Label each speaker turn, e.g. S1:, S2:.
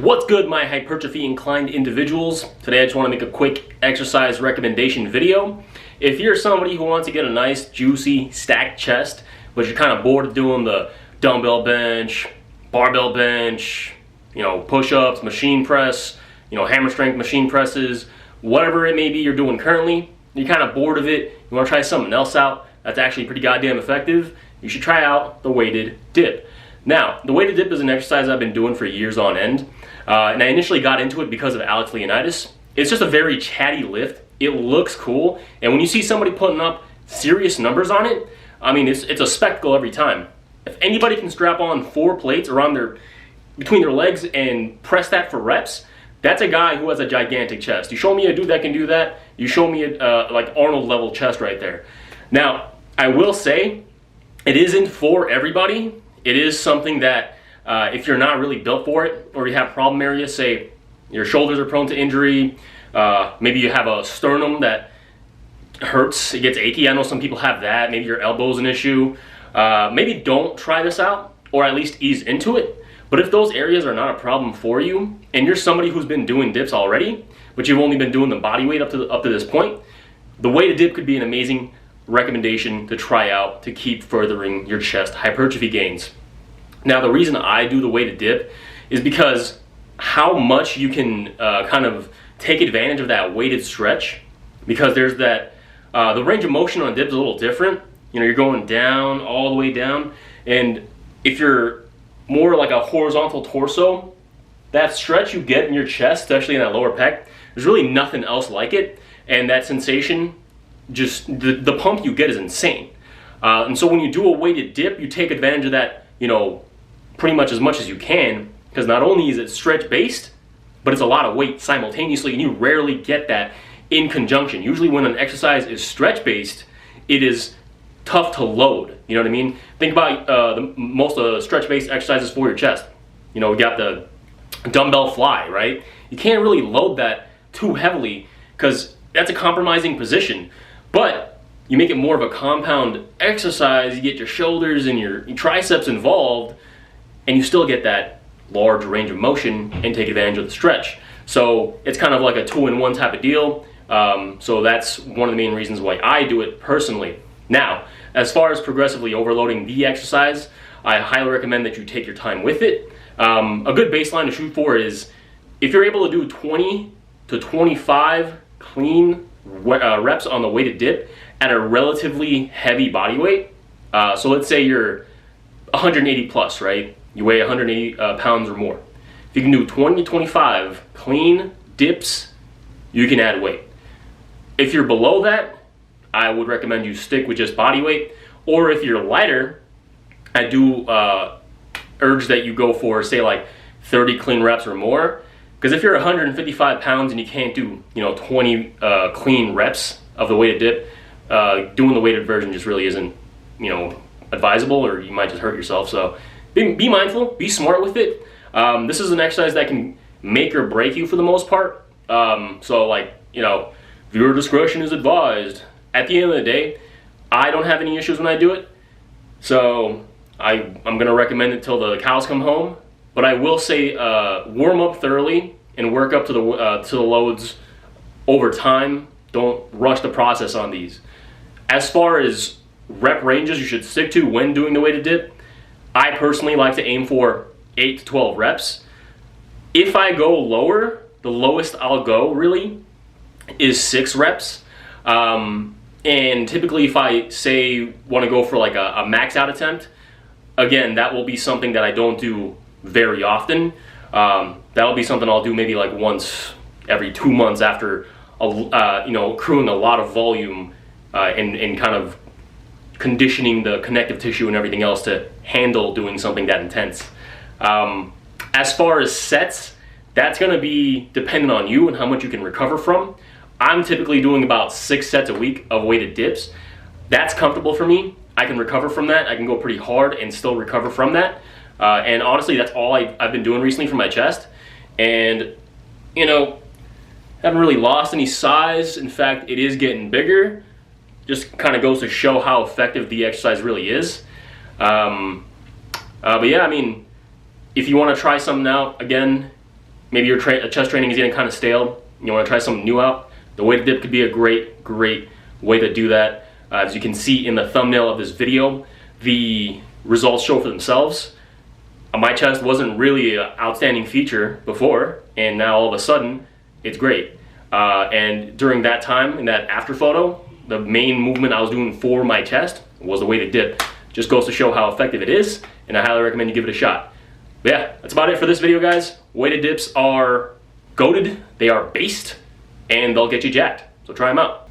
S1: What's good, my hypertrophy inclined individuals? Today I just want to make a quick exercise recommendation video. If you're somebody who wants to get a nice juicy stacked chest, but you're kind of bored of doing the dumbbell bench, barbell bench, push-ups, machine press, hammer strength machine presses, whatever it may be you're doing currently, you're kind of bored of it, you want to try something else out that's actually pretty goddamn effective, you should try out the weighted dip. Now, the weighted dip is an exercise I've been doing for years on end, and I initially got into it because of Alex Leonidas. It's just a very chatty lift. It looks cool, and when you see somebody putting up serious numbers on it, I mean, it's a spectacle every time. If anybody can strap on 4 plates around between their legs and press that for reps, that's a guy who has a gigantic chest. You show me a dude that can do that, you show me like Arnold level chest right there. Now, I will say, it isn't for everybody. It is something that if you're not really built for it, or you have problem areas, say your shoulders are prone to injury, maybe you have a sternum that hurts, it gets achy. I know some people have that. Maybe your elbow's an issue. Maybe don't try this out, or at least ease into it. But if those areas are not a problem for you, and you're somebody who's been doing dips already, but you've only been doing the body weight up to this point, the weighted dip could be an amazing recommendation to try out to keep furthering your chest hypertrophy gains. Now, the reason I do the weighted dip is because how much you can kind of take advantage of that weighted stretch, because there's that the range of motion on a dip is a little different. You're going down, all the way down, and if you're more like a horizontal torso, that stretch you get in your chest, especially in that lower pec, there's really nothing else like it, and that sensation, just the pump you get is insane. And so when you do a weighted dip, you take advantage of that, pretty much as you can, because not only is it stretch based, but it's a lot of weight simultaneously, and you rarely get that in conjunction. Usually when an exercise is stretch based, it is tough to load. You know what I mean? Think about most of the stretch based exercises for your chest. We got the dumbbell fly, right? You can't really load that too heavily because that's a compromising position. But you make it more of a compound exercise, you get your shoulders and your triceps involved, and you still get that large range of motion and take advantage of the stretch. So it's kind of like a 2-in-1 type of deal. So that's one of the main reasons why I do it personally. Now, as far as progressively overloading the exercise, I highly recommend that you take your time with it. A good baseline to shoot for is if you're able to do 20 to 25 clean reps on the weighted dip at a relatively heavy body weight. So let's say you're 180 plus, right? You weigh 180 pounds or more. If you can do 20 to 25 clean dips, you can add weight. If you're below that, I would recommend you stick with just body weight. Or if you're lighter, I do urge that you go for, say, like 30 clean reps or more. Because if you're 155 pounds and you can't do 20 clean reps of the weighted dip, doing the weighted version just really isn't advisable, or you might just hurt yourself. So be mindful, be smart with it. This is an exercise that can make or break you for the most part. So viewer discretion is advised. At the end of the day, I don't have any issues when I do it, so I'm going to recommend it till the cows come home. But I will say warm up thoroughly and work up to the loads over time. Don't rush the process on these. As far as rep ranges you should stick to when doing the weighted dip, I personally like to aim for 8 to 12 reps. If I go lower, the lowest I'll go really is 6 reps. And typically if I say want to go for like a max out attempt, again, that will be something that I don't do very often. That'll be something I'll do maybe like once every 2 months after accruing a lot of volume and kind of conditioning the connective tissue and everything else to handle doing something that intense. As far as sets, that's going to be dependent on you and how much you can recover from. I'm typically doing about 6 sets a week of weighted dips. That's comfortable for me. I can recover from that. I can go pretty hard and still recover from that. And honestly, that's all I've been doing recently for my chest. And, haven't really lost any size. In fact, it is getting bigger. Just kind of goes to show how effective the exercise really is. But yeah, I mean, if you want to try something out, again, maybe your chest training is getting kind of stale, you want to try something new out, the weighted dip could be a great way to do that. As you can see in the thumbnail of this video, the results show for themselves. My chest wasn't really an outstanding feature before, and now all of a sudden, it's great. And during that time, in that after photo, the main movement I was doing for my chest was the weighted dip. Just goes to show how effective it is, and I highly recommend you give it a shot. But yeah, that's about it for this video, guys. Weighted dips are goated, they are based, and they'll get you jacked. So try them out.